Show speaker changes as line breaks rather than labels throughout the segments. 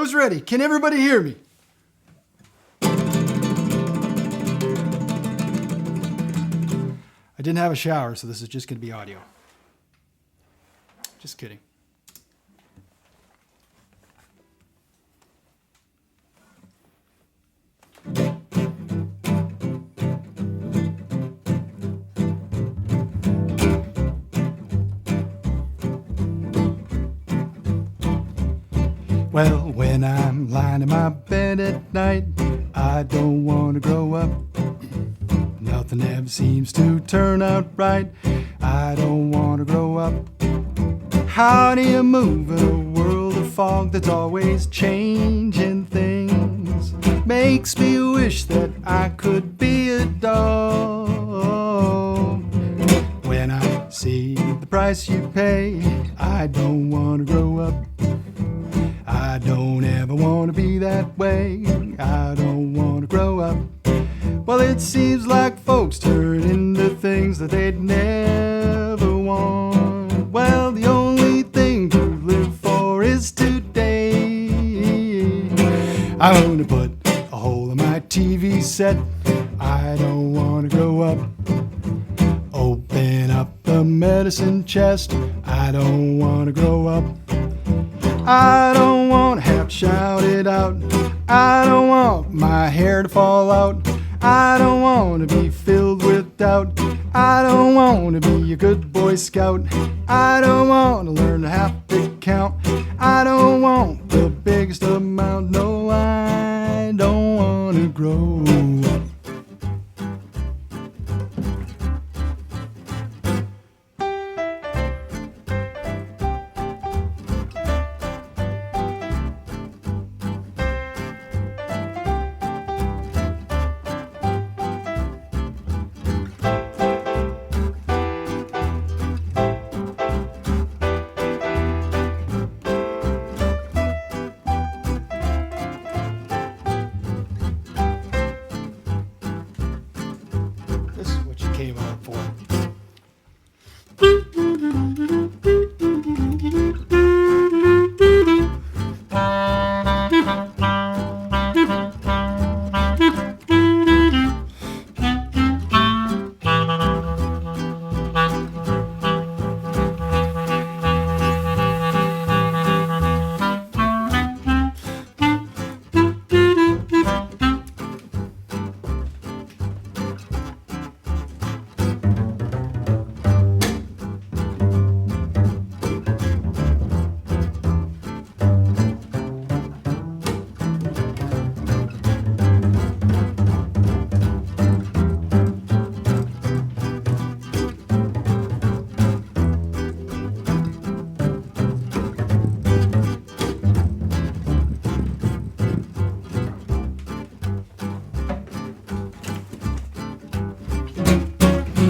Who's ready? Can everybody hear me? I didn't have a shower, so this is just going to be audio. Just kidding. Well, when I'm lying in my bed at night, I don't want to grow up. Nothing ever seems to turn out right. I don't want to grow up. How do you move in a world of fog that's always changing things? Makes me wish that I could be a dog. When I see the price you pay, I don't want to grow up. I don't ever want to be that way. I don't want to grow up. Well, it seems like folks turn into things that they'd never want. Well, the only thing to live for is today. I'm gonna put a hole in my TV set. I don't want to grow up. Open up the medicine chest. I don't want to grow up. I don't want to have to shout it out. I don't want my hair to fall out. I don't want to be filled with doubt. I don't want to be a good Boy Scout. I don't want to learn to have to count. I don't want the biggest amount. No, I don't want to grow up.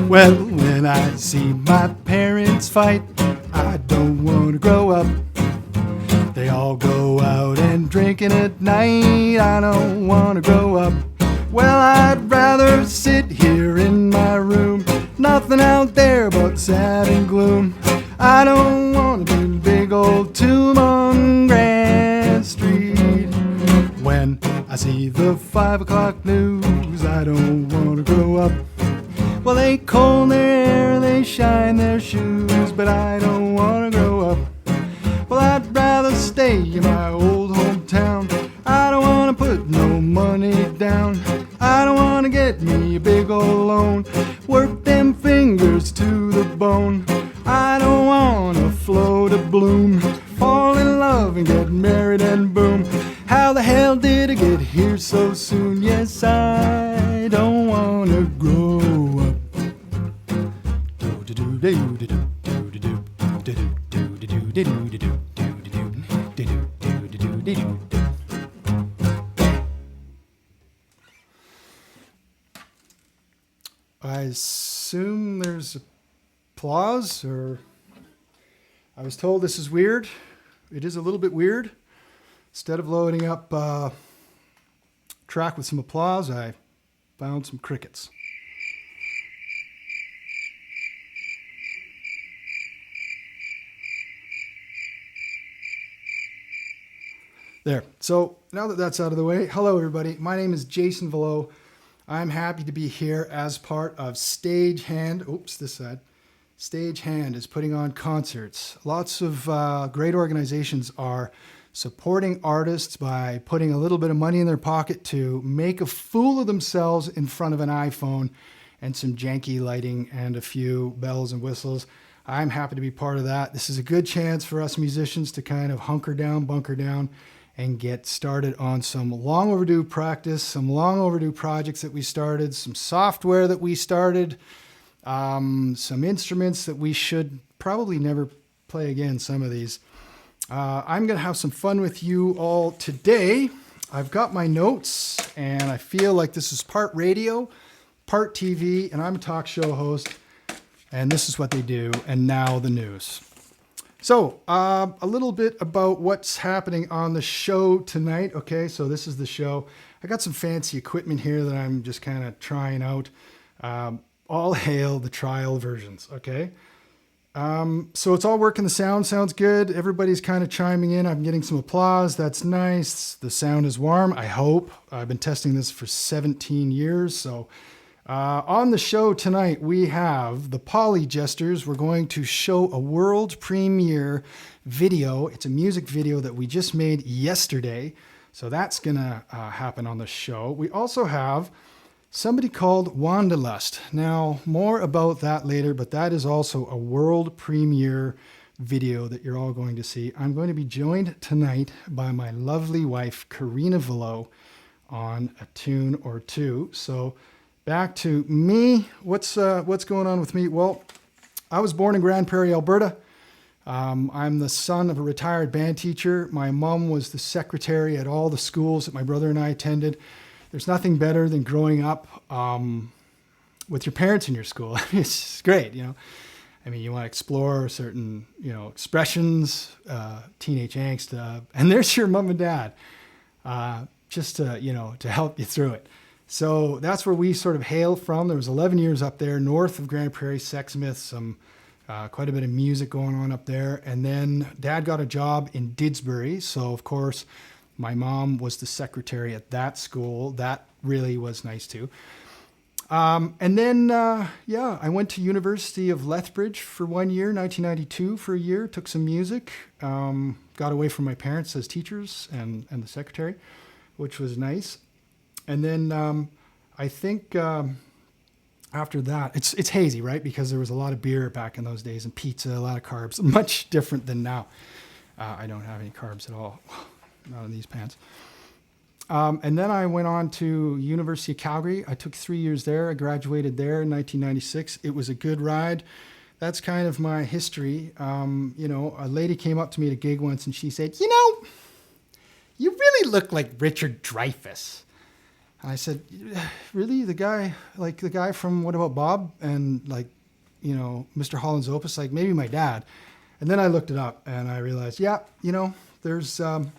Well, when I see my parents fight, I don't want to grow up. They all go out and drinking at night. I don't want to grow up. Well, I'd rather sit here in my room. Nothing out there but sad and gloom. I don't want to be a big old tomb on Grand Street. When I see the 5 o'clock news, I don't want to grow up. Well, they comb their hair, they shine their shoes, but I don't want to grow up. Well, I'd rather stay in my old hometown. I don't want to put no money down. I don't want to get me a big old loan. Work them fingers to the bone. I don't want to float a bloom. Fall in love and get married and boom. How the hell did I get here so soon? Yes, I don't want to grow up. I assume there's applause, or I was told this is weird. It is a little bit weird. Instead of loading up a track with some applause, I found some crickets. There. So now that that's out of the way, hello everybody. My name is Jason Valleau. I'm happy to be here as part of Stagehand. Oops, this side. Stagehand is putting on concerts. Lots of great organizations are supporting artists by putting a little bit of money in their pocket to make a fool of themselves in front of an iPhone and some janky lighting and a few bells and whistles. I'm happy to be part of that. This is a good chance for us musicians to kind of hunker down, bunker down, and get started on some long overdue practice, some long overdue projects that we started, some software that we started, some instruments that we should probably never play again, some of these. I'm going to have some fun with you all today. I've got my notes, and I feel like this is part radio, part TV, and I'm a talk show host, and this is what they do, and now the news. So, a little bit about what's happening on the show tonight. Okay, so this is the show. I got some fancy equipment here that I'm just kind of trying out. All hail the trial versions, okay? So it's all working. The sound sounds good. Everybody's kind of chiming in. I'm getting some applause. That's nice. The sound is warm, I hope. I've been testing this for 17 years, so... on the show tonight, we have the Polygesters. We're going to show a world premiere video. It's a music video that we just made yesterday. So that's going to happen on the show. We also have somebody called Wanderlust. Now, more about that later, but that is also a world premiere video that you're all going to see. I'm going to be joined tonight by my lovely wife, Karina Valleau, on a tune or two. So... back to me. What's going on with me? Well, I was born in Grand Prairie, Alberta. I'm the son of a retired band teacher. My mom was the secretary at all the schools that my brother and I attended. There's nothing better than growing up with your parents in your school. It's great, you know. I mean, you want to explore certain, expressions, teenage angst, and there's your mom and dad, just to help you through it. So that's where we sort of hail from. There was 11 years up there north of Grand Prairie, Sexsmith, some quite a bit of music going on up there. And then Dad got a job in Didsbury. So, of course, my mom was the secretary at that school. That really was nice, too. And then, I went to University of Lethbridge for 1 year, 1992 for a year, took some music, got away from my parents as teachers and the secretary, which was nice. And then I think after that, it's hazy, right? Because there was a lot of beer back in those days and pizza, a lot of carbs, much different than now. I don't have any carbs at all, not in these pants. And then I went on to University of Calgary. I took 3 years there. I graduated there in 1996. It was a good ride. That's kind of my history. A lady came up to me at a gig once and she said, you really look like Richard Dreyfuss. I said, really? The guy from What About Bob? And Mr. Holland's Opus, maybe my dad. And then I looked it up and I realized, there's some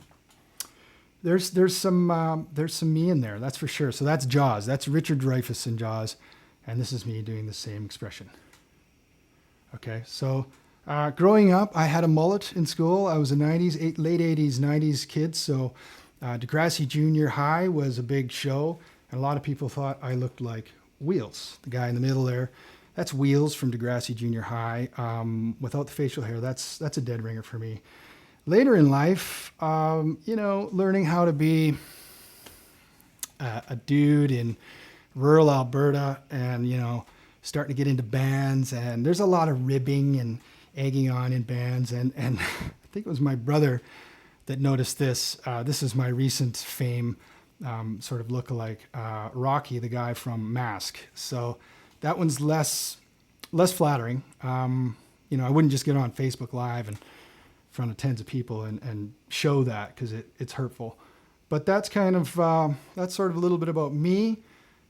me in there. That's for sure. So that's Jaws. That's Richard Dreyfuss in Jaws. And this is me doing the same expression. Okay. So, growing up, I had a mullet in school. I was a late 80s, 90s kid. So, Degrassi Junior High was a big show, and a lot of people thought I looked like Wheels, the guy in the middle there. That's Wheels from Degrassi Junior High. Without the facial hair, that's a dead ringer for me. Later in life, learning how to be a dude in rural Alberta and, starting to get into bands, and there's a lot of ribbing and egging on in bands, and I think it was my brother that noticed this. This is my recent fame, sort of lookalike, Rocky, the guy from Mask. So that one's less flattering. I wouldn't just get on Facebook Live and in front of tens of people and show that because it's hurtful. But that's kind of, that's sort of a little bit about me.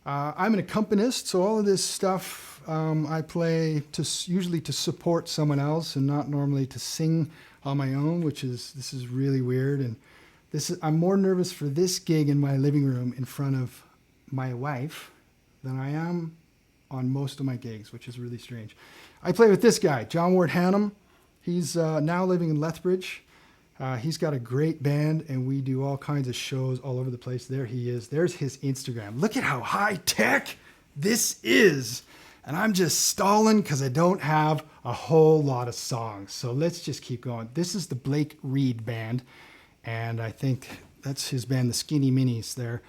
I'm an accompanist, so all of this stuff I play usually to support someone else and not normally to sing on my own, this is really weird. And I'm more nervous for this gig in my living room in front of my wife than I am on most of my gigs, which is really strange. I play with this guy, John Ward Hannum. He's now living in Lethbridge. He's got a great band, and we do all kinds of shows all over the place. There he is. There's his Instagram. Look at how high tech this is. And I'm just stalling because I don't have a whole lot of songs. So let's just keep going. This is the Reid band, and I think that's his band, the Skinny Minis there.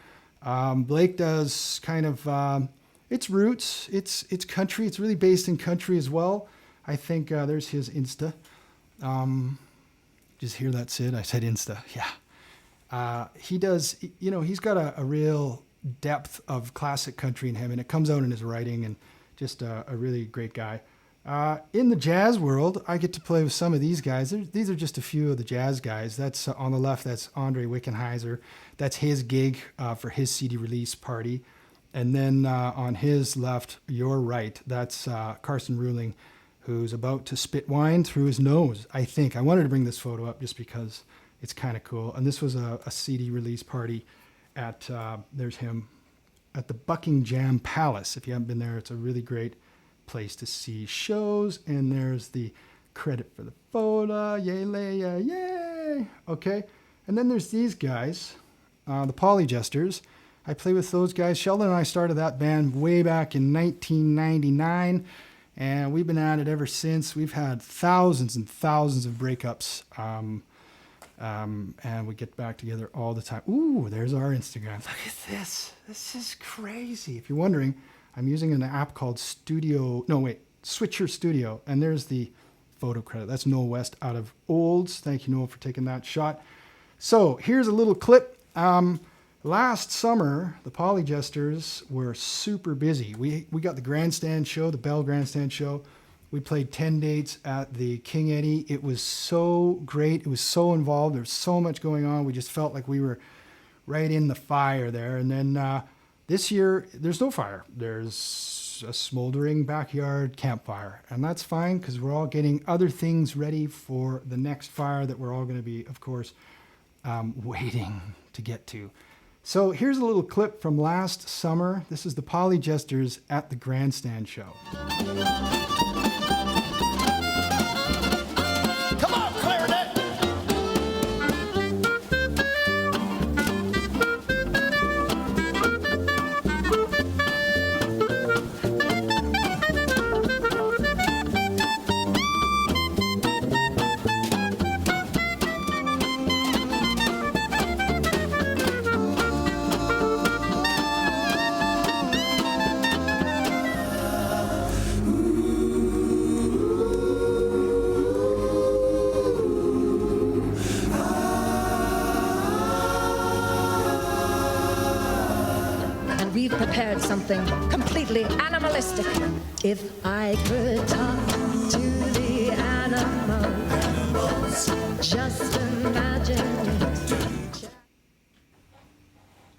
Blake does kind of, it's roots, it's country. It's really based in country as well. I think there's his Insta. Just hear that, Sid? I said Insta, yeah. He does, you know, he's got a real depth of classic country in him, and it comes out in his writing, and just a really great guy. In the jazz world, I get to play with some of these guys. These are just a few of the jazz guys. That's on the left, that's Andre Wickenheiser. That's his gig for his CD release party. And then on his left, your right, that's Carson Ruling, who's about to spit wine through his nose, I think. I wanted to bring this photo up just because it's kind of cool. And this was a CD release party at, there's him, at the Buckingham Palace. If you haven't been there, it's a really great place to see shows. And there's the credit for the photo. Yay, Leia, yay! Okay, and then there's these guys, the Polygesters. I play with those guys. Sheldon and I started that band way back in 1999. And we've been at it ever since. We've had thousands and thousands of breakups. And we get back together all the time. Ooh, there's our Instagram. Look at this. This is crazy. If you're wondering, I'm using an app called Switcher Studio. And there's the photo credit. That's Noel West out of Olds. Thank you, Noel, for taking that shot. So here's a little clip. Last summer, the Polygesters were super busy. We got the Grandstand show, the Bell Grandstand show. We played 10 dates at the King Eddie. It was so great. It was so involved. There was so much going on. We just felt like we were right in the fire there. And then this year, there's no fire. There's a smoldering backyard campfire. And that's fine because we're all getting other things ready for the next fire that we're all going to be, of course, waiting to get to. So here's a little clip from last summer. This is the Polygesters at the Grandstand show.
Come on, clarinet!
We've prepared something completely animalistic. If I could talk to the animals, just imagine.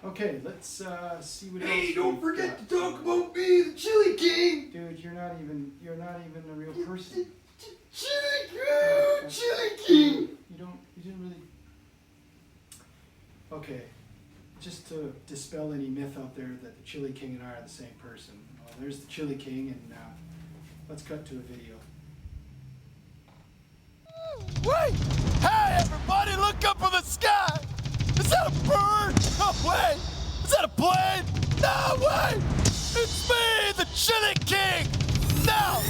Okay, let's see what else.
Hey, don't forget to talk about me, the Chili King!
Dude, you're not even a real person.
Chili King!
You didn't really. Okay, just to dispel any myth out there that the Chili King and I are the same person. Well, there's the Chili King, and let's cut to a video.
Wait! Hey, everybody, look up in the sky! Is that a bird? No way! Is that a plane? No way! It's me, the Chili King! Now,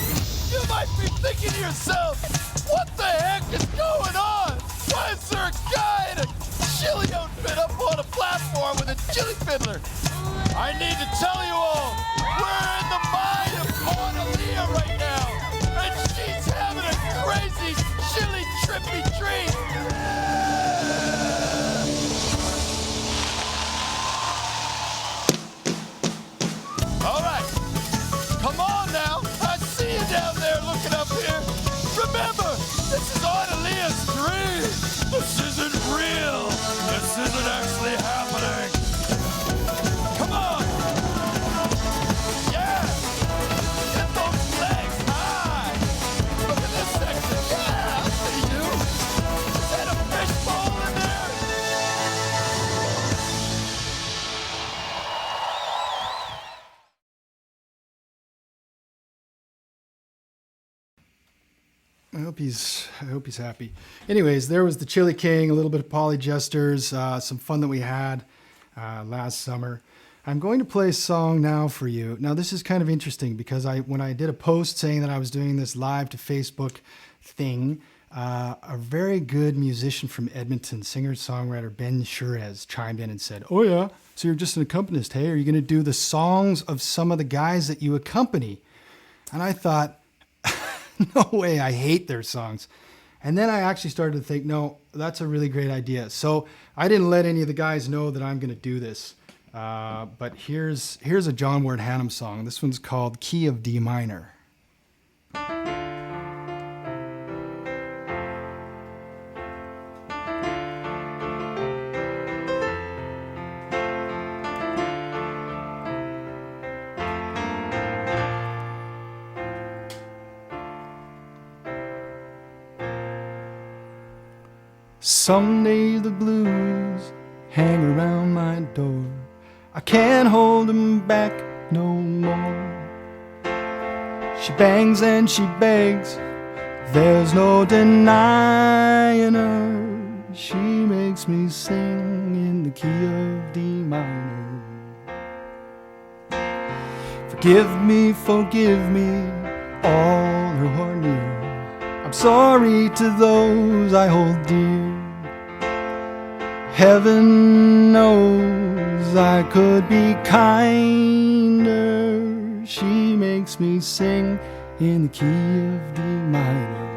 you might be thinking to yourself, what the heck is going on? Why is there a guy in a chili outfit up on a platform with a chili fiddler? I need to tell you all, we're in the mind of Cornelia right now, and she's having a crazy chili trippy treat. All right, come on now. I see you down there looking up here. Remember, this is Cornelia's dream. This isn't real. This isn't actually happening. Come on. Yeah. Get those legs high. Look at this section. Yeah, I see you. Is that a
I hope he's happy. Anyways, there was the Chili King, a little bit of Polygesters, some fun that we had last summer. I'm going to play a song now for you. Now, this is kind of interesting because when I did a post saying that I was doing this live to Facebook thing, a very good musician from Edmonton, singer-songwriter Ben Shurez, chimed in and said, "Oh yeah, so you're just an accompanist, hey? Are you going to do the songs of some of the guys that you accompany?" And I thought, no way, I hate their songs. And then I actually started to think, no, that's a really great idea. So I didn't let any of the guys know that I'm going to do this. But here's a John Ward Hannum song. This one's called Key of D Minor. Someday the blues hang around my door. I can't hold them back no more. She bangs and she begs, there's no denying her. She makes me sing in the key of D minor. Forgive me, all who are near. I'm sorry to those I hold dear. Heaven knows I could be kinder. She makes me sing in the key of D minor.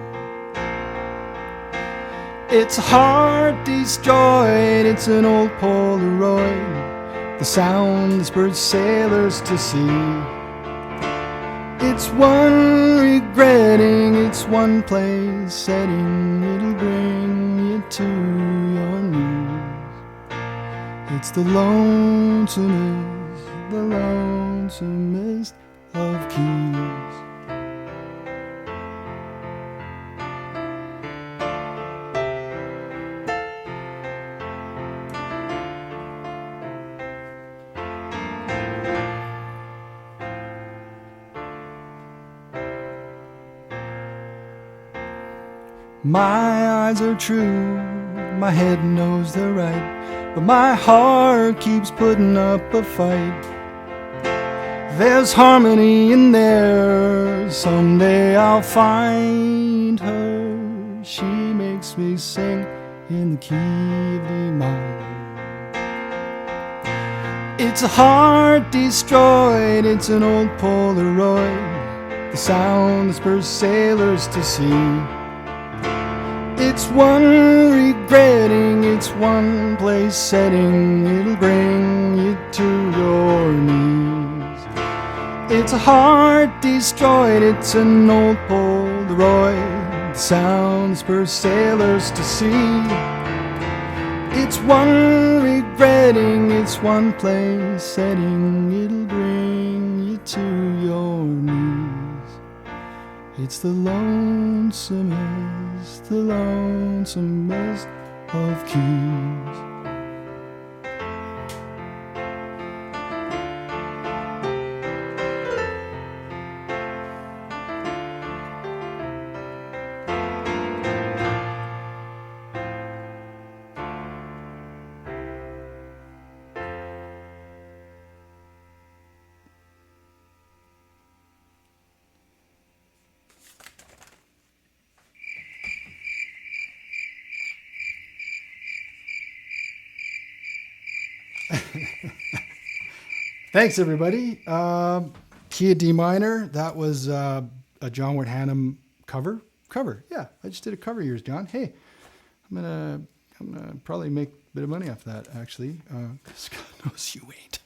It's a heart destroyed, it's an old Polaroid. The sound spurs sailors to sea. It's one regretting, it's one place setting. It'll bring you to your knees. It's the lonesomest of keys. My eyes are true, my head knows they're right, but my heart keeps putting up a fight. There's harmony in there, someday I'll find her. She makes me sing in the key of D minor. It's a heart destroyed, it's an old Polaroid. The sound spurs sailors to sea. It's one regretting, it's one place setting. It'll bring you to your knees. It's a heart destroyed, it's an old Polaroid. The sound spurs sailors to sea. It's one regretting, it's one place setting. It'll bring you to your knees. It's the lonesomest of keys. Thanks, everybody. Key of D minor. That was a John Ward Hannum cover. Yeah, I just did a cover of yours, John. Hey, I'm gonna probably make a bit of money off that, actually. 'Cause God knows you ain't.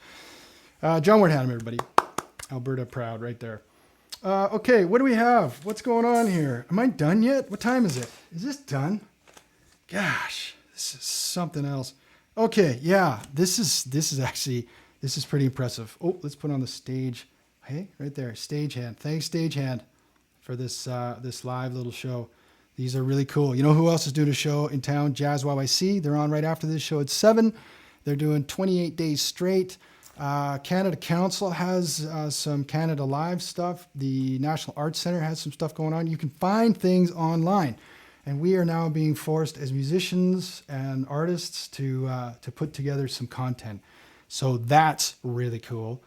John Ward Hannum, everybody. Alberta proud, right there. Okay, what do we have? What's going on here? Am I done yet? What time is it? Is this done? Gosh, this is something else. Okay, yeah, this is pretty impressive. Oh, let's put on the stage. Hey, right there, Stagehand. Thanks, Stagehand, for this live little show. These are really cool. You know who else is doing a show in town? Jazz YYC. They're on right after this show at 7. They're doing 28 days straight. Canada Council has some Canada Live stuff. The National Arts Centre has some stuff going on. You can find things online. And we are now being forced as musicians and artists to put together some content. So that's really cool.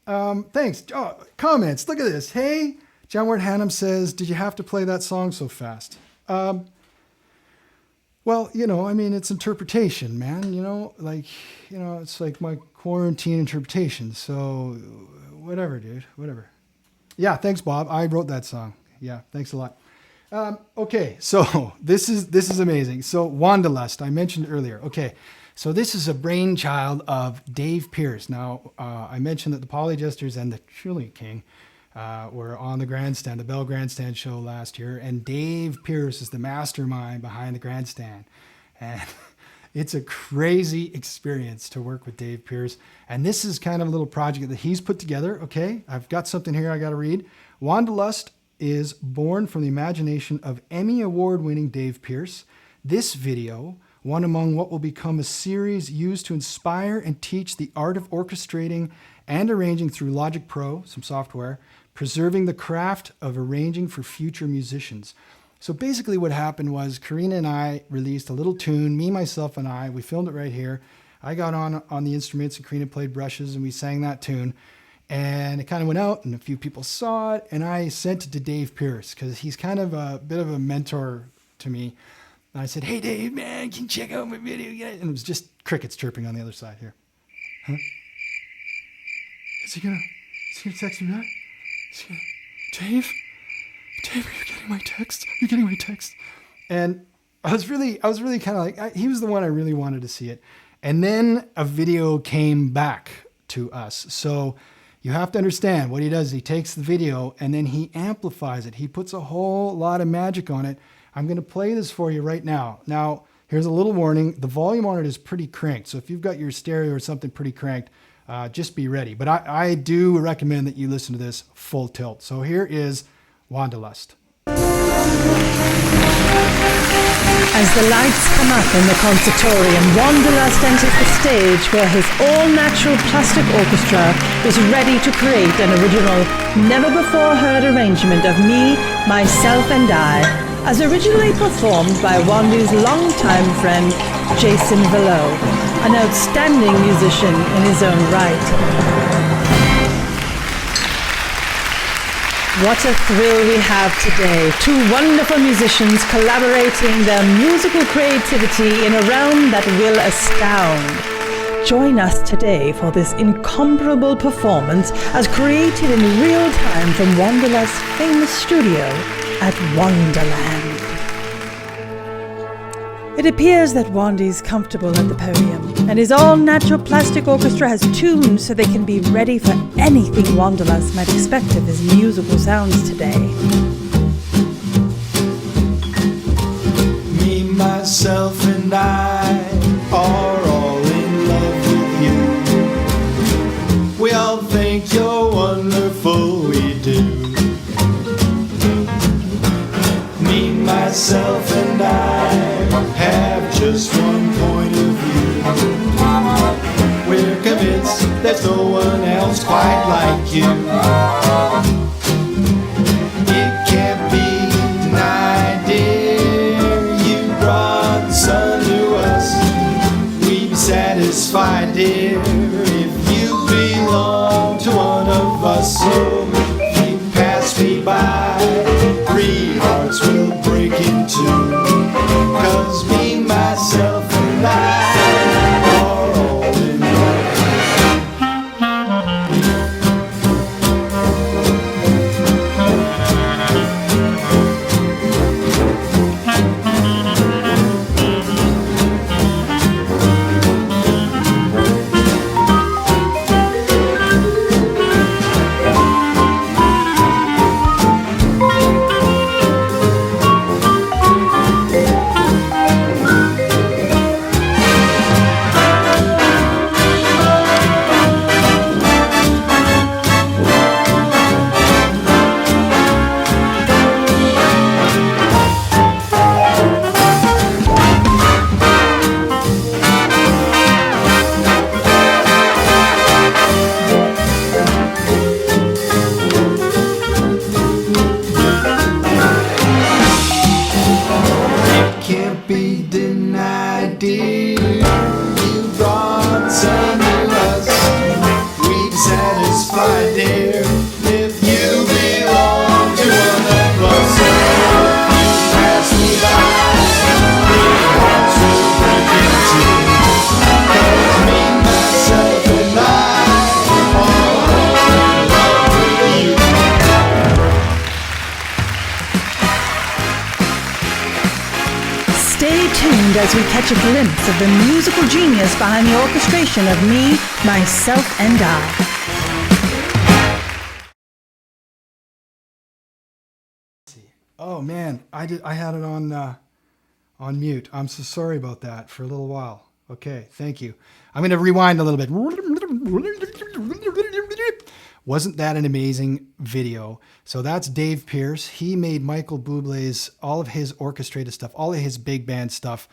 Thanks. Oh, comments. Look at this. Hey, John Ward Hannum says, did you have to play that song so fast? Well, it's interpretation, man. It's like my quarantine interpretation. So whatever, dude, whatever. Yeah, thanks, Bob. I wrote that song. Yeah, thanks a lot. Okay, so this is amazing. So Wanderlust, I mentioned earlier. Okay, so this is a brainchild of Dave Pearce. Now, I mentioned that the Polygesters and the Chili King were on the grandstand, the Bell Grandstand show last year, and Dave Pearce is the mastermind behind the grandstand. And it's a crazy experience to work with Dave Pearce. And this is kind of a little project that he's put together. Okay, I've got something here I got to read. Wanderlust is born from the imagination of Emmy Award-winning Dave Pearce. This video, one among what will become a series used to inspire and teach the art of orchestrating and arranging through Logic Pro, some software, preserving the craft of arranging for future musicians. So basically what happened was Karina and I released a little tune, me, myself, and I. We filmed it right here. I got on the instruments and Karina played brushes and we sang that tune. And it kind of went out and a few people saw it, and I sent it to Dave Pearce because he's kind of a bit of a mentor to me. And I said, hey, Dave, man, can you check out my video? And it was just crickets chirping on the other side here. Huh? Is he gonna text me back? Dave, are you getting my text? Are you getting my text? And I was really kind of like, he was the one I really wanted to see it. And then a video came back to us. So you have to understand what he does. He takes the video and then he amplifies it. He puts a whole lot of magic on it. I'm going to play this for you right now. Now, here's a little warning. The volume on it is pretty cranked. So if you've got your stereo or something pretty cranked, just be ready. But I do recommend that you listen to this full tilt. So here is Wanderlust.
As the lights come up in the conservatorium, Wanderlust enters the stage where his all-natural plastic orchestra is ready to create an original, never-before-heard arrangement of Me, Myself and I, as originally performed by Wandy's longtime friend, Jason Valleau, an outstanding musician in his own right. What a thrill we have today. Two wonderful musicians collaborating their musical creativity in a realm that will astound. Join us today for this incomparable performance as created in real time from Wanderlust's famous studio at Wonderland. It appears that Wandy's comfortable at the podium, and his all-natural plastic orchestra has tuned so they can be ready for anything Wanderlust might expect of his musical sounds today.
Me, myself, and I are all in love with you. We all think you're wonderful, we do. Me, myself, and I have just one point of view. We're convinced there's no one else quite like you. It can't be denied, dear. You brought the sun to us. We'd be satisfied, dear, if you belong to one of us. So if you pass me by, 3 hearts will break in two. 'Cause me, myself, and I are all in love.
tuned as we catch a glimpse of the musical genius behind the orchestration of Me, Myself and I.
Oh man, I had it on mute. I'm so sorry about that for a little while. Okay, thank you. I'm going to rewind a little bit. Wasn't that an amazing video? So that's Dave Pierce. He made Michael Bublé's, all of his orchestrated stuff, all of his big band stuff.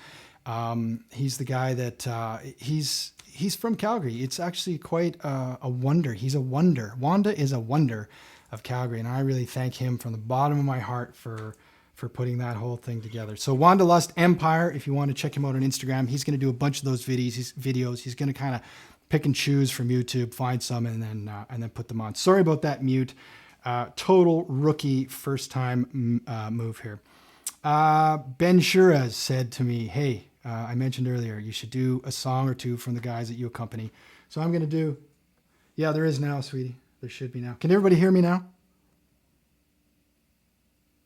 He's the guy that, he's from Calgary. It's actually quite a wonder. He's a wonder. Wanda is a wonder of Calgary. And I really thank him from the bottom of my heart for putting that whole thing together. So Wanderlust Empire, if you want to check him out on Instagram, he's going to do a bunch of those videos. He's going to kind of pick and choose from YouTube, find some, and then put them on. Sorry about that mute. Total rookie first time move here. Ben Shiraz said to me, hey, I mentioned earlier, you should do a song or two from the guys that you accompany. So I'm going to do, yeah, there is now, sweetie. There should be now. Can everybody hear me now?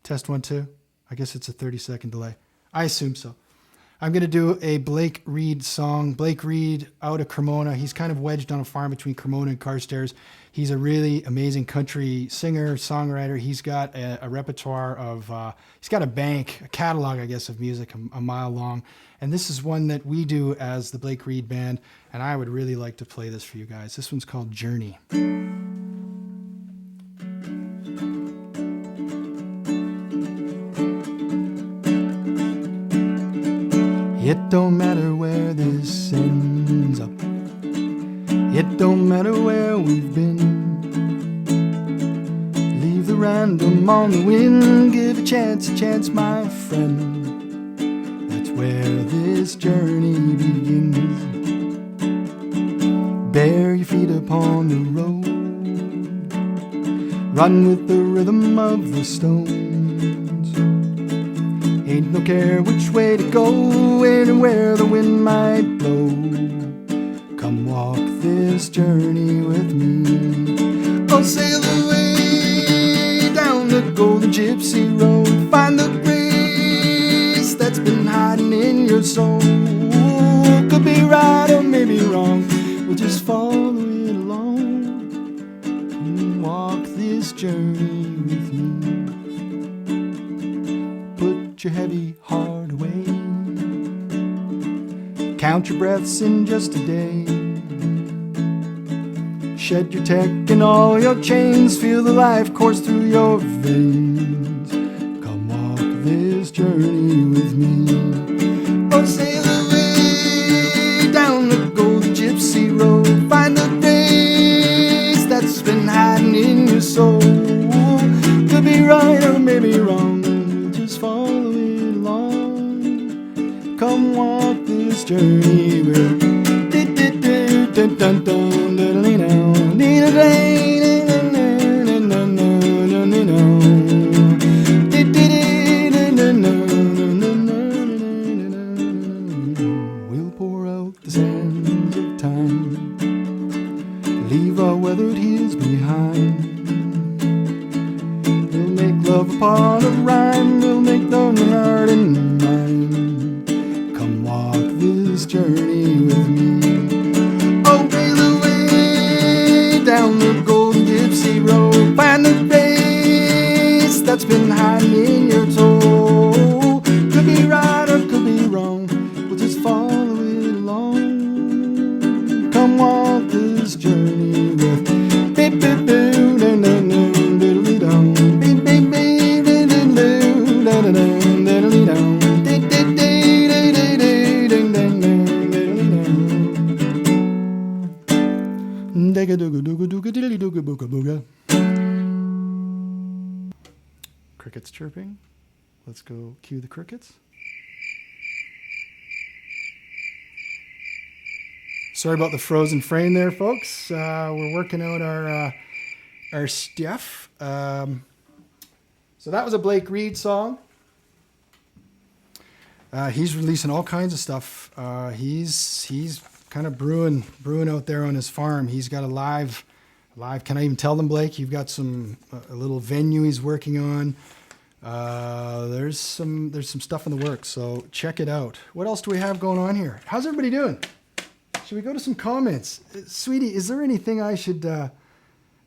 Test 1, 2. I guess it's a 30-second delay. I assume so. I'm going to do a Blake Reid song. Blake Reid out of Cremona. He's kind of wedged on a farm between Cremona and Carstairs. He's a really amazing country singer, songwriter. He's got a repertoire of, he's got a catalog, I guess, of music a mile long. And this is one that we do as the Blake Reid Band. And I would really like to play this for you guys. This one's called Journey. It don't matter where this ends up. It don't matter where we've been. Leave the random on the wind. Give a chance, my friend. That's where this journey begins. Bear your feet upon the road. Run with the rhythm of the stones. Ain't no care which way to go, anywhere the wind might blow. Come walk this journey with me. Oh, sail away down the golden gypsy road. Find the grace that's been hiding in your soul. Could be right or maybe wrong. We'll just follow it along and walk this journey with me. Put your heavy heart away. Count your breaths in just a day. Shed your tech and all your chains. Feel the life course through your veins. Come walk this journey with me. Oh, sail away down the golden gypsy road. Find the grace that's been hiding in your soul. Could be right or maybe wrong. Just follow it along. Come walk this journey with me. We'll pour out the sands of time. Leave our weathered heels behind. We'll make love upon a rhyme. We'll make the heart and mind. Come walk this journey with me. Oh, sail away down the golden gypsy road. Find the grace that's been hiding in your soul. Could be right or could be wrong. We'll just follow it along. Come walk this journey with me. Crickets chirping. Let's go cue the crickets. Sorry about the frozen frame there, folks. We're working out our stuff. So that was a Blake Reid song. He's releasing all kinds of stuff. He's kind of brewing out there on his farm. He's got a live. Can I even tell them, Blake? You've got a little venue he's working on. There's some stuff in the works, so check it out. What else do we have going on here? How's everybody doing? Should we go to some comments? Sweetie, is there anything I should that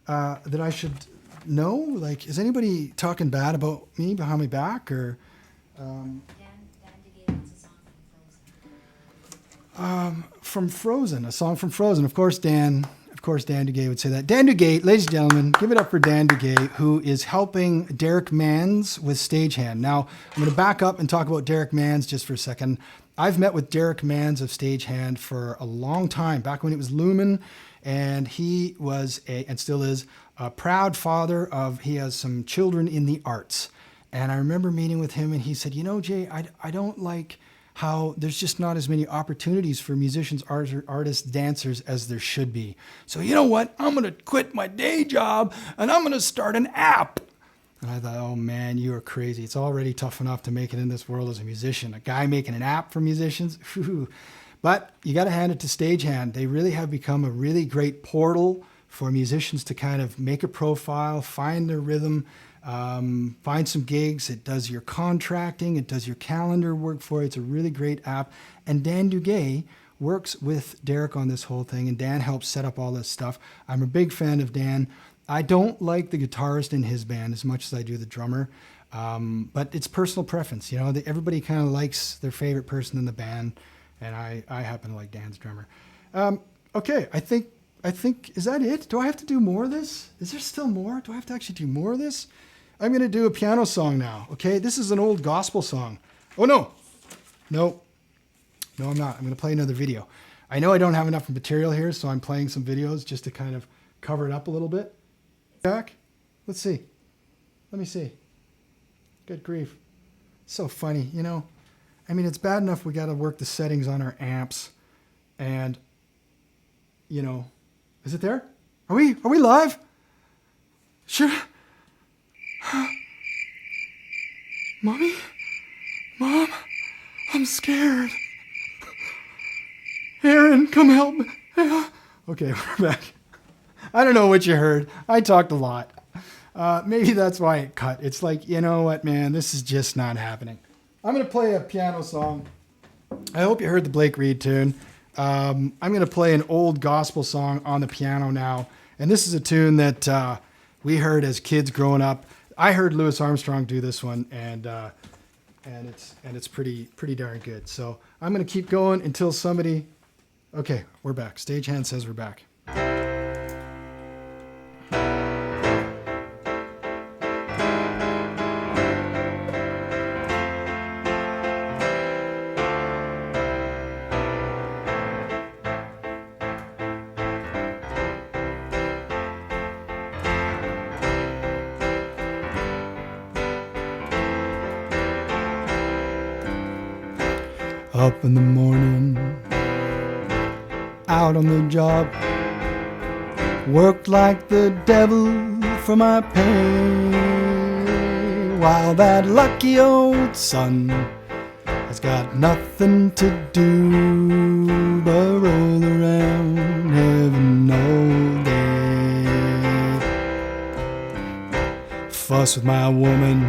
I should know? Like, is anybody talking bad about me behind my back, or? Dan DeGay wants a song from Frozen. A song from Frozen. Of course, Dan DeGay would say that. Dan DeGay, ladies and gentlemen, give it up for Dan DeGay, who is helping Derek Manns with Stagehand. Now, I'm going to back up and talk about Derek Manns just for a second. I've met with Derek Manns of Stagehand for a long time, back when it was Lumen, and he was and still is, a proud father of, he has some children in the arts. And I remember meeting with him, and he said, you know, Jay, I don't like how there's just not as many opportunities for musicians, artists, dancers as there should be. So you know what? I'm going to quit my day job, and I'm going to start an app. And I thought, oh man, you are crazy. It's already tough enough to make it in this world as a musician. A guy making an app for musicians? Whew. But you got to hand it to Stagehand. They really have become a really great portal for musicians to kind of make a profile, find their rhythm, find some gigs. It does your contracting. It does your calendar work for you. It's a really great app. And Dan DeGay works with Derek on this whole thing, and Dan helps set up all this stuff. I'm a big fan of Dan. I don't like the guitarist in his band as much as I do the drummer, but it's personal preference. You know, everybody kind of likes their favorite person in the band, and I happen to like Dan's drummer. Okay, I think, is that it? Do I have to do more of this? Is there still more? Do I have to actually do more of this? I'm going to do a piano song now, okay? This is an old gospel song. Oh, no, I'm not. I'm going to play another video. I know I don't have enough material here, so I'm playing some videos just to kind of cover it up a little bit. Back? Let's see. Let me see. Good grief. So funny, you know? I mean, it's bad enough we got to work the settings on our amps, and, you know, is it there? Are we live? Sure. Mommy? Mom? I'm scared. Aaron, come help me. Okay, we're back. I don't know what you heard. I talked a lot. Maybe that's why it cut. It's like, you know what, man? This is just not happening. I'm going to play a piano song. I hope you heard the Blake Reid tune. I'm going to play an old gospel song on the piano now. And this is a tune that we heard as kids growing up. I heard Louis Armstrong do this one, and it's pretty darn good. So I'm going to keep going until somebody... Okay, we're back. Stagehand says we're back. Up in the morning, out on the job, worked like the devil for my pay, while that lucky old son has got nothing to do but roll around heaven all day. Fuss with my woman,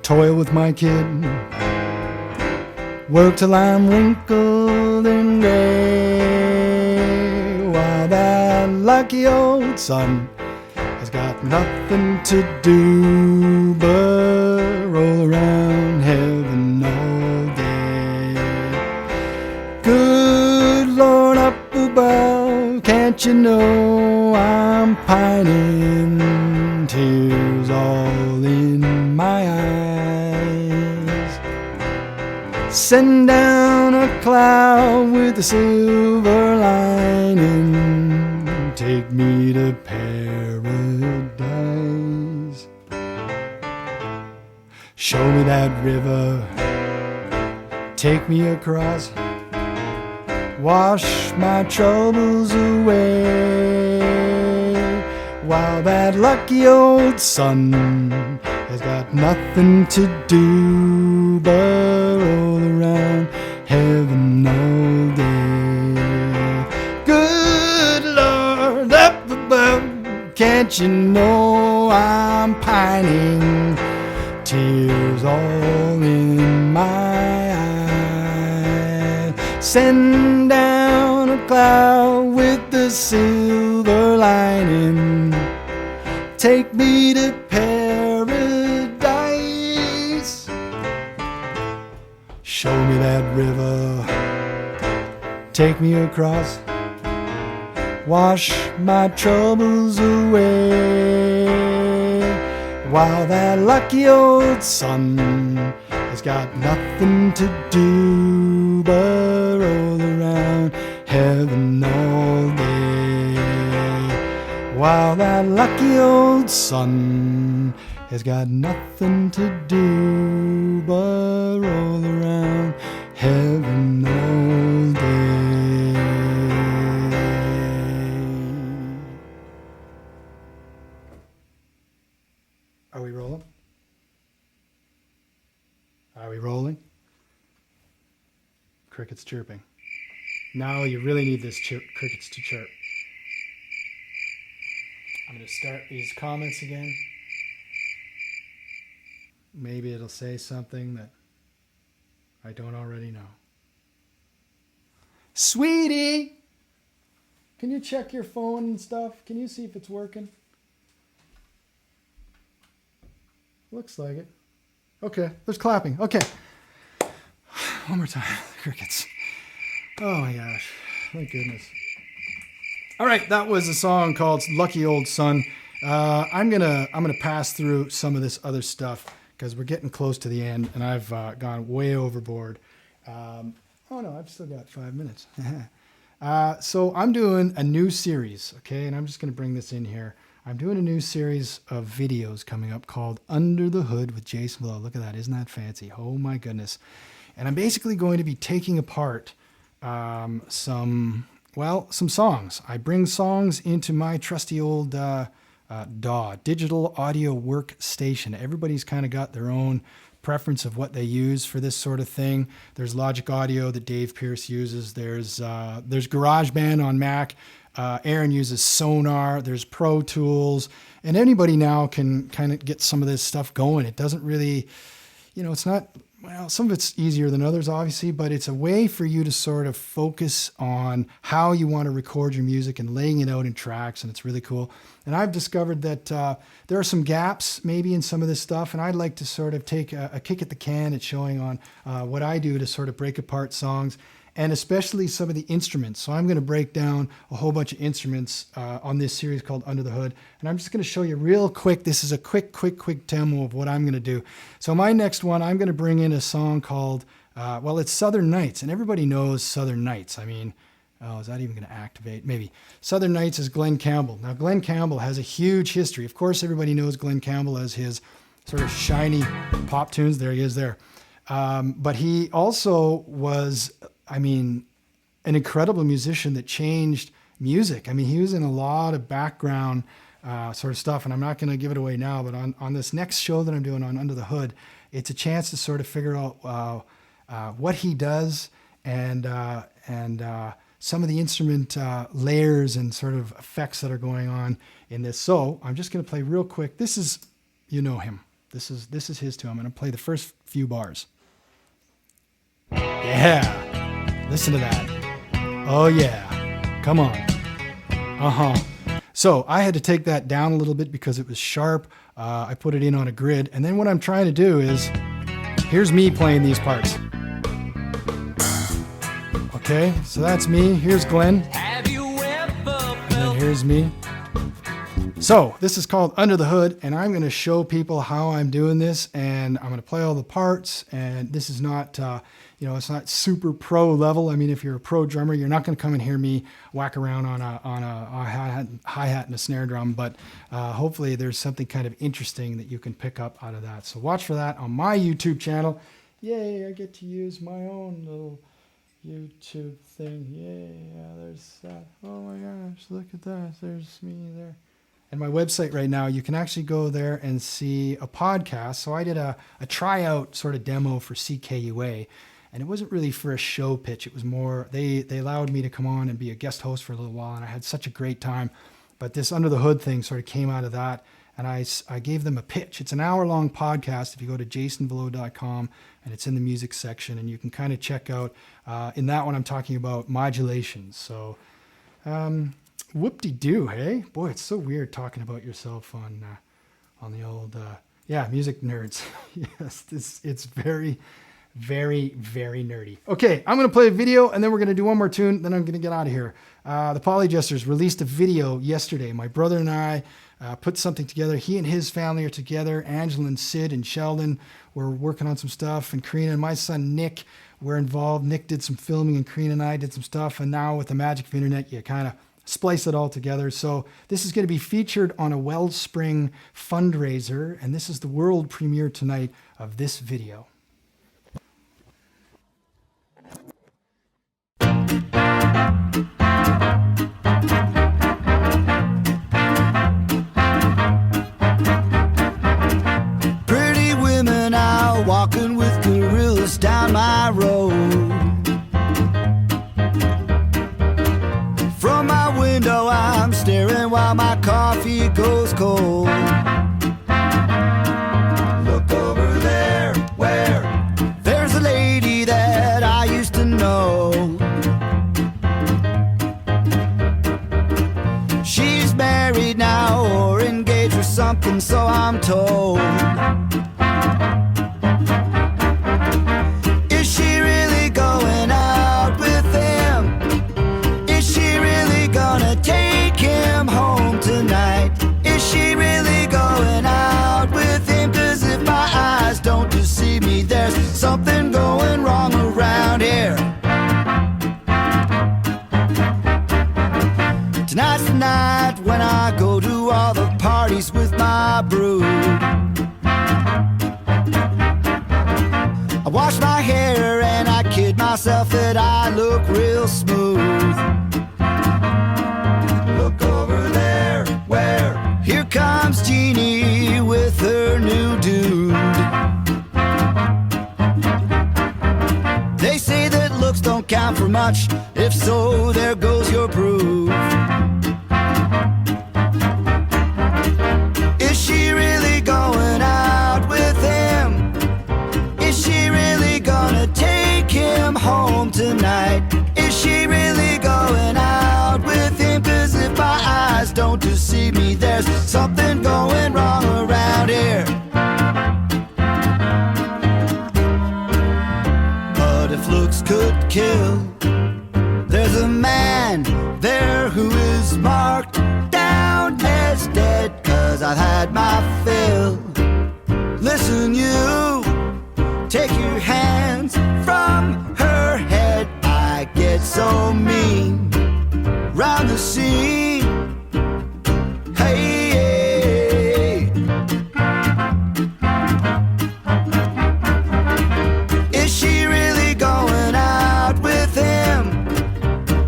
toil with my kid, work till I'm wrinkled and gray, while that lucky old son has got nothing to do but roll around heaven all day. Good Lord up above, can't you know I'm pining, tears all in my eyes. Send down a cloud with a silver lining, take me to paradise. Show me that river, take me across, wash my troubles away, while that lucky old son has got nothing to do but roll around heaven all day. Good Lord up above, can't you know I'm pining, tears all in my eyes. Send down a cloud with the silver lining. Take me to paradise. Show me that river. Take me across. Wash my troubles away. While that lucky old sun has got nothing to do but roll around heaven all day. While that lucky old sun has got nothing to do but roll around heaven all day. Are we rolling? Are we rolling? Crickets chirping. Now you really need this crickets to chirp. I'm going to start these comments again. Maybe it'll say something that I don't already know. Sweetie! Can you check your phone and stuff? Can you see if it's working? Looks like it. Okay, there's clapping. Okay. One more time. Crickets. Oh my gosh. Thank goodness. All right, that was a song called Lucky Old Sun. I'm gonna pass through some of this other stuff because we're getting close to the end and I've gone way overboard. Oh no, I've still got 5 minutes. So I'm doing a new series, okay? And I'm just gonna bring this in here. I'm doing a new series of videos coming up called Under the Hood with Jason Valleau. Look at that, isn't that fancy? Oh my goodness. And I'm basically going to be taking apart some songs. I bring songs into my trusty old DAW, digital audio workstation. Everybody's kind of got their own preference of what they use for this sort of thing. There's Logic Audio that Dave Pierce uses. There's GarageBand on Mac. Aaron uses Sonar. There's Pro Tools. And anybody now can kind of get some of this stuff going. It doesn't really, it's not, well, some of it's easier than others, obviously, but it's a way for you to sort of focus on how you want to record your music and laying it out in tracks, and it's really cool. And I've discovered that there are some gaps maybe in some of this stuff, and I'd like to sort of take a kick at the can at showing on what I do to sort of break apart songs, and especially some of the instruments. So I'm going to break down a whole bunch of instruments on this series called Under the Hood. And I'm just going to show you real quick. This is a quick demo of what I'm going to do. So my next one, I'm going to bring in a song called, it's Southern Nights. And everybody knows Southern Nights. I mean, is that even going to activate? Maybe. Southern Nights is Glen Campbell. Now, Glen Campbell has a huge history. Of course, everybody knows Glen Campbell as his sort of shiny pop tunes. There he is there. But he also was, an incredible musician that changed music. I mean, he was in a lot of background sort of stuff, and I'm not going to give it away now, but on this next show that I'm doing on Under the Hood, it's a chance to sort of figure out what he does and some of the instrument layers and sort of effects that are going on in this. So I'm just going to play real quick. This is, him. This is his tune. I'm going to play the first few bars. Yeah. Listen to that. Oh yeah. Come on. So I had to take that down a little bit because it was sharp. I put it in on a grid. And then what I'm trying to do is, here's me playing these parts. Okay, so that's me. Here's Glenn. And then here's me. So this is called Under the Hood, and I'm going to show people how I'm doing this, and I'm going to play all the parts. And this is not, it's not super pro level. I mean, if you're a pro drummer, you're not going to come and hear me whack around on a hi-hat and a snare drum. But hopefully, there's something kind of interesting that you can pick up out of that. So watch for that on my YouTube channel. Yay! I get to use my own little YouTube thing. Yeah, there's that. Oh my gosh, look at that. There's me there. And my website right now, you can actually go there and see a podcast. So I did a tryout sort of demo for CKUA, and it wasn't really for a show pitch. It was more, they allowed me to come on and be a guest host for a little while, and I had such a great time. But this Under the Hood thing sort of came out of that, and I gave them a pitch. It's an hour-long podcast if you go to jasonvalleau.com, and it's in the music section, and you can kind of check out, in that one I'm talking about modulations. So whoop-de-doo, hey? Boy, it's so weird talking about yourself on the old, music nerds. Yes, it's very, very, very nerdy. Okay, I'm going to play a video, and then we're going to do one more tune, then I'm going to get out of here. The Polyjusters released a video yesterday. My brother and I put something together. He and his family are together. Angela and Sid and Sheldon were working on some stuff, and Karina and my son Nick were involved. Nick did some filming, and Karina and I did some stuff, and now with the magic of internet, you kind of splice it all together. So this is going to be featured on a Wellspring fundraiser, and this is the world premiere tonight of this video.
Pretty women out walking with gorillas down my road. From my window I'm staring while my coffee goes cold. Look over there, where? There's a lady that I used to know. She's married now or engaged or something, so I'm told. Is she really going out with him? Is she really gonna take him home tonight? Is she really going out with him? 'Cause if my eyes don't deceive me, there's something going wrong around here. Tonight's the night when I go to all the parties with my brood. I wash my hair and I kid myself that I look real smooth. Look over there, where? Here comes Jeannie with her new dude. They say that looks don't count for much. If so, there goes your proof. Is she really going out with him? Is she really gonna take him home tonight? Is she really going out with him? 'Cause if my eyes don't deceive me, there's something going wrong around here. But if looks could kill, there's a man there who is marked down as dead. 'Cause I've had my fill. Listen, you, take your hands from her head. I get so mean round the scene. Hey, hey. Is she really going out with him?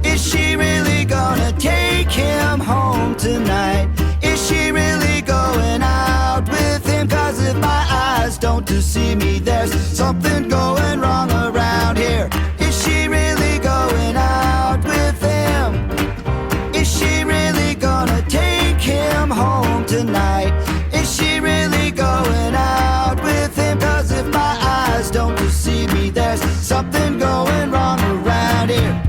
Is she really gonna take him home tonight? Is she really going out with him? 'Cause if my eyes don't deceive me, there's something going wrong around here. Is she really going out with him? Is she really gonna take him home tonight? Is she really going out with him? 'Cause if my eyes don't deceive me, there's something going wrong around here.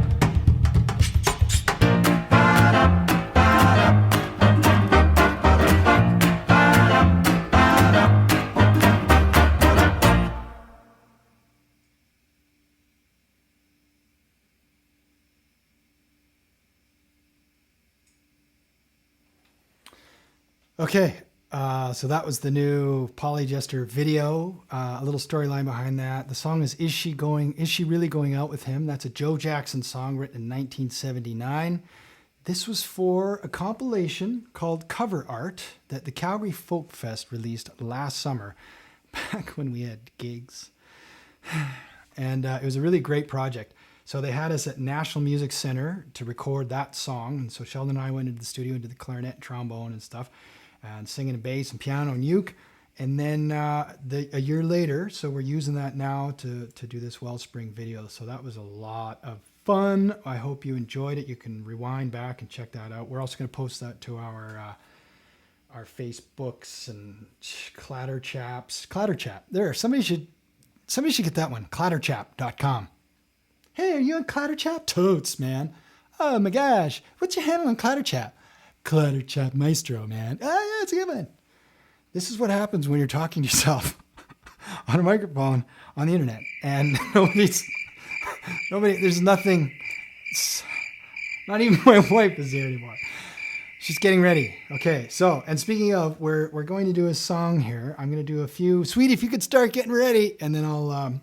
Okay, so that was the new Polyjester video. A little storyline behind that. The song is She Really Going Out With Him? That's a Joe Jackson song written in 1979. This was for a compilation called Cover Art that the Calgary Folk Fest released last summer, back when we had gigs. And it was a really great project. So they had us at National Music Center to record that song. And so Sheldon and I went into the studio and did the clarinet and trombone and stuff, and singing bass and piano and uke. And then a year later, so we're using that now to do this Wellspring video. So that was a lot of fun. I hope you enjoyed it. You can rewind back and check that out. We're also going to post that to our our Facebooks and Clatter Chat. There, somebody should get that one. Clatterchat.com. Hey, are you on Clatter Chat? Totes, man. Oh my gosh, what's your handle on Clatter Chat? Clatter Chat Maestro, man. Oh yeah, it's a good one. This is what happens when you're talking to yourself on a microphone on the internet, and there's nothing. Not even my wife is there anymore. She's getting ready. Okay, so, and speaking of, we're going to do a song here. I'm going to do a few. Sweetie, if you could start getting ready, and then I'll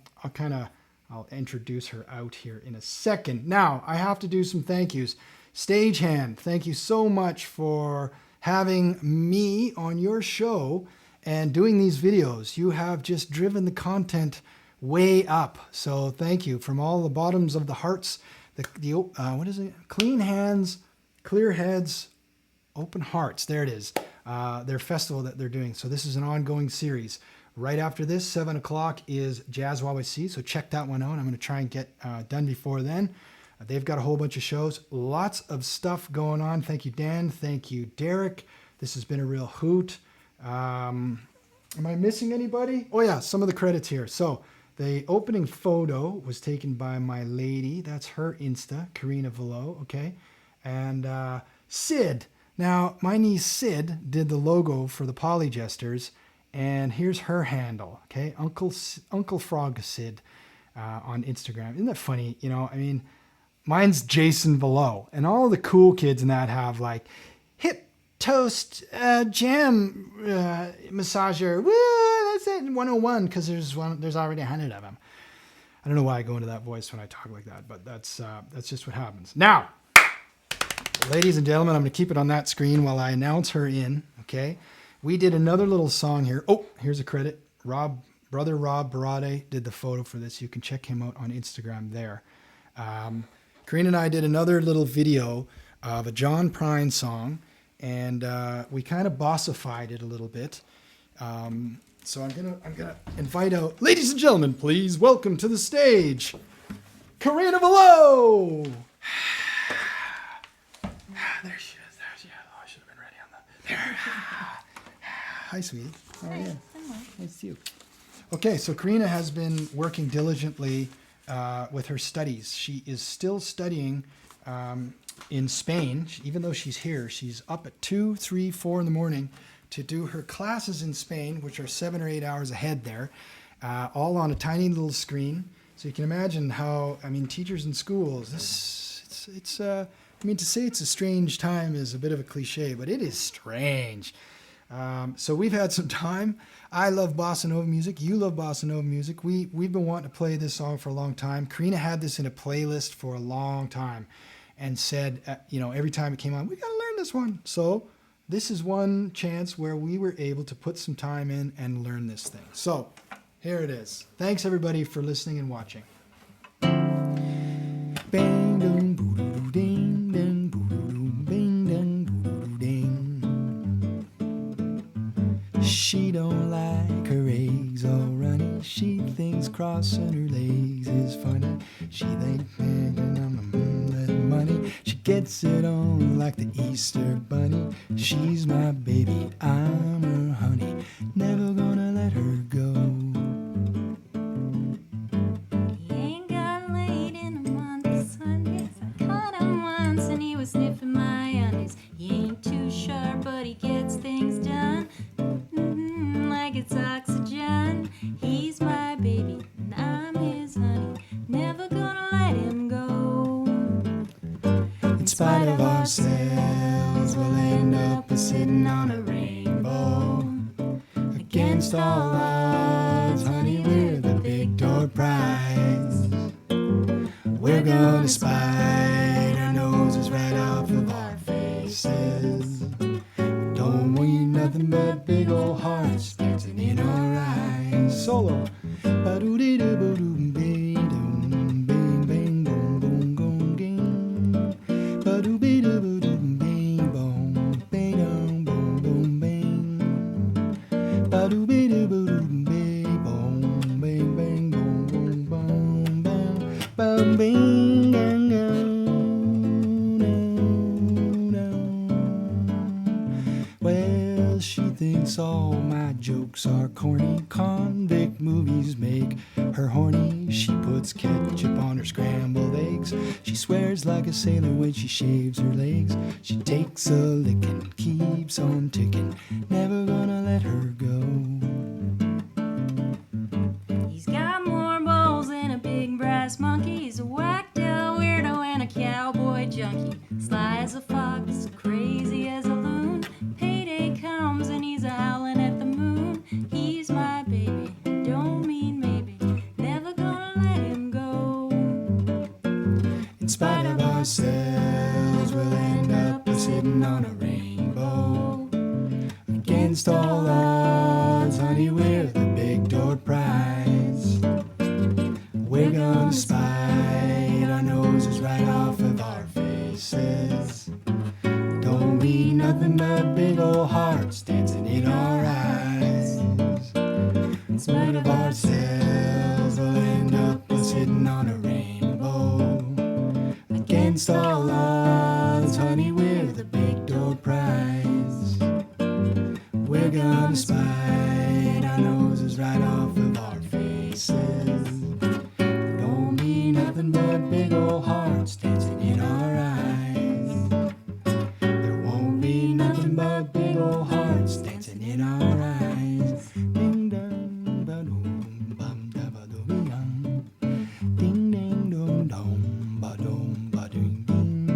introduce her out here in a second. Now, I have to do some thank yous. Stagehand, thank you so much for having me on your show and doing these videos. You have just driven the content way up. So thank you from all the bottoms of the hearts. What is it? Clean hands, clear heads, open hearts. There it is. Their festival that they're doing. So this is an ongoing series. Right after this, 7 o'clock is Jazz YYC. So check that one out. I'm going to try and get done before then. They've got a whole bunch of shows. Lots of stuff going on. Thank you, Dan. Thank you, Derek. This has been a real hoot. Am I missing anybody? Oh, yeah, some of the credits here. So the opening photo was taken by my lady. That's her Insta, Karina Valleau, okay? And Sid. Now, my niece Sid did the logo for the Polygesters, and here's her handle, okay? Uncle Frog Sid on Instagram. Isn't that funny? You know, I mean, mine's Jason Valleau, and all the cool kids in that have like hip toast jam massager. Woo, that's it, 101, because there's already 100 of them. I don't know why I go into that voice when I talk like that, but that's just what happens. Now, ladies and gentlemen, I'm going to keep it on that screen while I announce her in, okay? We did another little song here. Oh, here's a credit. Brother Rob Barade did the photo for this. You can check him out on Instagram there. Karina and I did another little video of a John Prine song, and we kind of bossified it a little bit. So I'm gonna invite out, ladies and gentlemen, please welcome to the stage, Karina Valleau. There she is. There she is. Oh, I should have been ready on that. There. Hi, sweetie. How are you? Nice to see you. Okay, so Karina has been working diligently with her studies. She is still studying in Spain. Even though she's here, she's up at 2, 3, 4 in the morning to do her classes in Spain, which are 7 or 8 hours ahead there, all on a tiny little screen. So you can imagine how, I mean, teachers in schools, to say it's a strange time is a bit of a cliche, but it is strange. So we've had some time. I love bossa nova music. You love bossa nova music. We've been wanting to play this song for a long time. Karina had this in a playlist for a long time and said, every time it came on, we got to learn this one. So this is one chance where we were able to put some time in and learn this thing. So here it is. Thanks everybody for listening and watching. Bang, dum, boo-doo, ding, ding, boo-doo, bing, ding, boo-doo, ding. She don't like her eggs all runny. She thinks crossing her legs is funny. She thinks little money. She gets it on like the Easter bunny. She's my baby, I'm her honey. Never gonna let her go.
He ain't got laid in a month of Sundays. I caught him once and he was sniffing my undies. He ain't too sharp, but he gets things done. Like it's oxygen. He's my baby and I'm his honey. Never gonna let him go.
In spite of ourselves, we'll end up sitting on a rainbow. Against all odds, honey, we're the big door prize. We're gonna spite our noses right off of our faces. Don't we nothing but big old hearts dancing in our eyes. Solo. Ba-doo-dee-doo-boo-doo-bing, bing, bing, boom, boom, boom, ding. Ba-doo-bee-doo-boo-doo, bing, boom, bing, boom, boom, bing. Ba-doo-bee-doo-boo-doo, bing, boom, bing, bing, boom, boom, boom, boom, boom, bing, gang, gang. thinks all my jokes are corny. Convict movies make her horny. She puts ketchup on her scrambled eggs. She swears like a sailor when she shaves her legs. She takes a licking, keeps on ticking. Never gonna let her go.
He's got more balls than a big brass monkey. He's a whacked out weirdo and a cowboy junkie. Sly as a fox, crazy as a loon. Payday comes and he's howling at the moon. He's my baby, don't mean maybe. Never gonna let him go.
In spite of ourselves, we'll end up sitting on a rainbow. Against all odds, honey, we're the big door prize. We're gonna spite our noses right off of our faces. Don't mean nothing but big old hearts dancing in our eyes. In spite of ourselves, we'll end up sitting on a rainbow. Against all odds, honey, we're the big door prize. We're gonna spite our noses right off of our faces. Don't mean nothing but big old hearts dancing in our eyes. There won't be nothing but big old hearts dancing in our eyes. Ding dong ba doom bum da ba doom yum. Ding ding dong dong ba doom ba doom ding.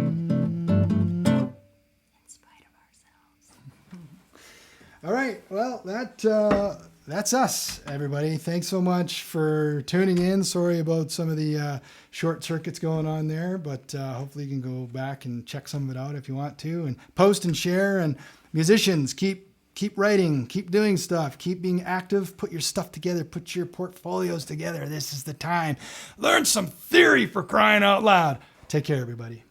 In spite of ourselves.
All right, well, that's us, everybody. Thanks so much for tuning in. Sorry about some of the short circuits going on there, but hopefully you can go back and check some of it out if you want to, and post and share. And musicians, keep writing, keep doing stuff, keep being active, put your stuff together, put your portfolios together. This is the time. Learn some theory, for crying out loud. Take care, everybody.